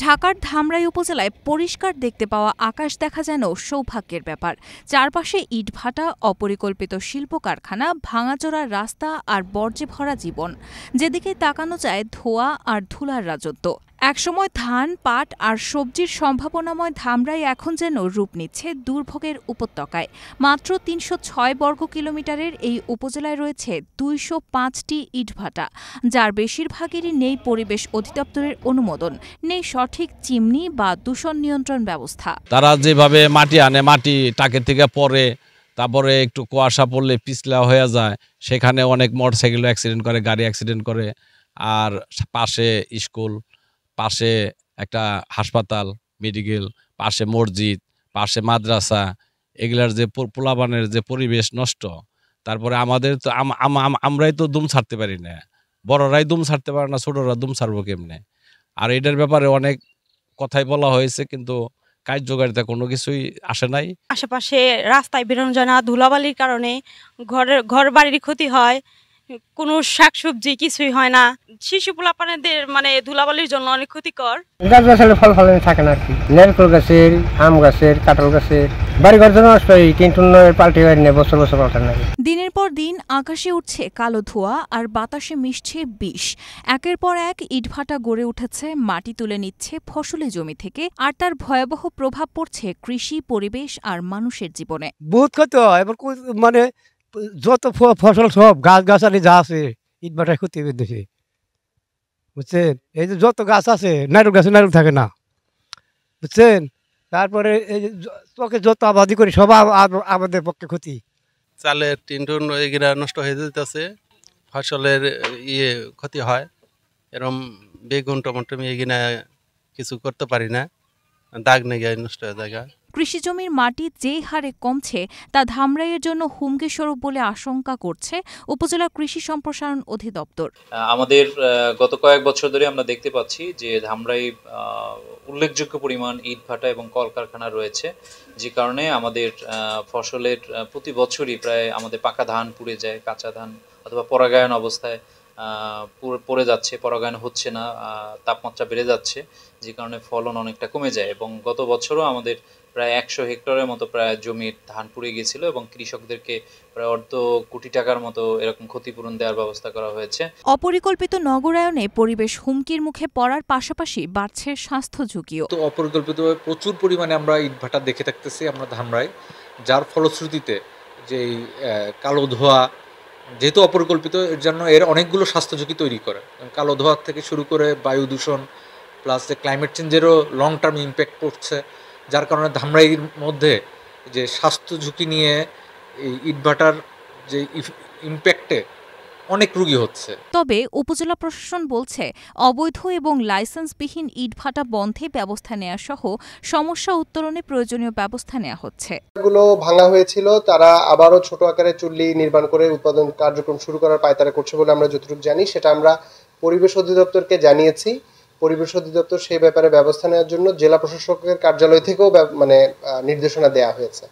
ঢাকার ধামরাই উপজেলায় পরিষ্কার দেখতে পাওয়া আকাশ দেখা যেন সৌভাগ্যের ব্যাপার। চারপাশে ইটভাটা, অপরিকল্পিত শিল্প কারখানা, ভাঙাচোরা রাস্তা আর বর্জ্যে ভরা জীবন। যেদিকে তাকানো যায় ধোঁয়া আর ধুলার রাজত্ব। একসময় ধান, পাট আর সবজির সম্ভাবনাময় ধামরাই এখন যেন রূপ নিচ্ছে দুর্ভোগের উপত্যকায়। মাত্র ৩০৬ বর্গ কিলোমিটারের এই উপজেলায় রয়েছে ২০৫টি ইটভাটা, যার বেশিরভাগেরই নেই পরিবেশ অধিদপ্তরের অনুমোদন, নেই সঠিক চিমনি বা দূষণ নিয়ন্ত্রণ ব্যবস্থা। তারা যেভাবে মাটি আনে, মাটি টাকের থেকে পরে, তারপরে একটু কুয়াশা পড়লে পিছলা হয়ে যায়, সেখানে অনেক মোটরসাইকেল অ্যাক্সিডেন্ট করে, গাড়ি অ্যাক্সিডেন্ট করে। আর পাশে স্কুল, পাশে একটা হাসপাতাল, মেডিকেল, পাশে মসজিদ, পাশে মাদ্রাসা, এগুলার যে পোলাপানের যে পরিবেশ নষ্ট। তারপরে আমাদের তো আমরাই তো দুম ছাড়তে পারি না, বড়রাই দুম ছাড়তে পারে না, ছোটরা দুম ছাড়বো কেমনে? আর এটার ব্যাপারে অনেক কথাই বলা হয়েছে, কিন্তু কার্যকারিতা কোনো কিছুই আসে নাই। আশেপাশে রাস্তায় বেরোনো যায় না, ধুলাবালির কারণে ঘর বাড়ির ক্ষতি হয়, কোনো শাকসবজি কিছুই হয় না। শিশু পোলাপানেদের ধুলাবালির জন্য অনেক ক্ষতিকর। গাছ গাছালি ফল ফলানি থাকে না, কি নারকেল গাছের, আম গাছের, কাঁঠাল গাছের বাড়িঘর জন্য নষ্ট হয়, কিন্তু পাল্টে বাড়ি নেই, বছর বছর পাল্টান লাগে। দিনের পর দিন আকাশে উঠছে কালো ধোঁয়া আর বাতাসে মিশছে বিষ। একের পর এক ইটভাটা গড়ে উঠেছে, মাটি তুলে নিচ্ছে ফসলি জমি থেকে, আর তার ভয়াবহ প্রভাব পড়ছে কৃষি, পরিবেশ আর মানুষের জীবনে। বহুত ক্ষতি হয়, এবার যত ফসল সব গাছ গাছালি যা আছে ইটভাটায় ক্ষতি বেঁধেছে, বুঝছেন? এই যে যত গাছ আছে, নারকেল গাছে নারকেল থাকে না, বুঝছেন? তারপরে এই যে তোকে যত আবাদি করি সব আমাদের পক্ষে ক্ষতি। চালের টিনটুন এগুলা নষ্ট হয়ে যেতেছে, ফসলের ক্ষতি হয়। এরকম বেগুন, টমেটো এগুলা কিছু করতে পারি না, দাগ নেগে নষ্ট হয়ে যায়। কৃষিজমির মাটি যে হারে কমছে তা ধামরাইয়ের জন্য হুমকি স্বরূপ বলে আশঙ্কা করছে উপজেলা কৃষি সম্প্রসারণ অধিদপ্তর। আমাদের গত কয়েক বছর ধরে আমরা দেখতে পাচ্ছি যে ধামরাই উল্লেখযোগ্য পরিমাণ ইটভাটা এবং কলকারখানা রয়েছে, যে কারণে আমাদের ফসলের প্রতি বছরই প্রায় আমাদের পাকা ধান পুড়ে যায়, কাঁচা ধান অথবা পরাগায়ন অবস্থায় পড়ে যাচ্ছে, পরাগায়ন হচ্ছে না, তাপমাত্রা বেড়ে যাচ্ছে, যে কারণে ফলন অনেকটা কমে যায়। এবং গত বছরও আমাদের প্রায় ১০০ হেক্টরের মতো প্রায় জমির ধান পুড়ে গিয়েছিল এবং কৃষকদেরকে প্রায় অর্ধ কোটি টাকার মতো এরকম ক্ষতিপূরণ দেওয়ার ব্যবস্থা করা হয়েছে। অপরিকল্পিত নগরায়নে পরিবেশ হুমকির মুখে পড়ার পাশাপাশি বাড়ছে স্বাস্থ্য ঝুঁকিও। তো অপরিকল্পিতভাবে প্রচুর পরিমাণে আমরা ইটভাটা দেখে থাকতেছি আমরা ধামরাই, যার ফলশ্রুতিতে যে কালো ধোঁয়া যেহেতু অপরিকল্পিত, এর জন্য এর অনেকগুলো স্বাস্থ্য ঝুঁকি তৈরি করে। কালো ধোঁয়া থেকে শুরু করে বায়ু দূষণ, প্লাস যে ক্লাইমেট চেঞ্জেরও লং টার্ম ইম্প্যাক্ট পড়ছে, যার কারণে ধামরাইয়ের মধ্যে যে স্বাস্থ্য ঝুঁকি নিয়ে এই ইটভাটার যে ইম্প্যাক্টে অনেক রোগী হচ্ছে। তবে উপজেলা প্রশাসন বলছে, অবৈধ এবং লাইসেন্সবিহীন ইটভাটা বন্ধে ব্যবস্থা নেওয়া সহ সমস্যা উত্তরণে প্রয়োজনীয় ব্যবস্থা নেওয়া হচ্ছে। এগুলো ভাঙা হয়েছিল, তারা আবারও ছোট আকারে চুল্লি নির্মাণ করে উৎপাদন কার্যক্রম শুরু করার পায়তারা করছে বলে আমরা যতটুকু জানি, সেটা আমরা পরিবেশ অধিদপ্তরকে জানিয়েছি। পরিবেশ অধিদপ্তর সেই ব্যাপারে ব্যবস্থা নেওয়ার জন্য জেলা প্রশাসকের কার্যালয় থেকেও নির্দেশনা দেওয়া হয়েছে।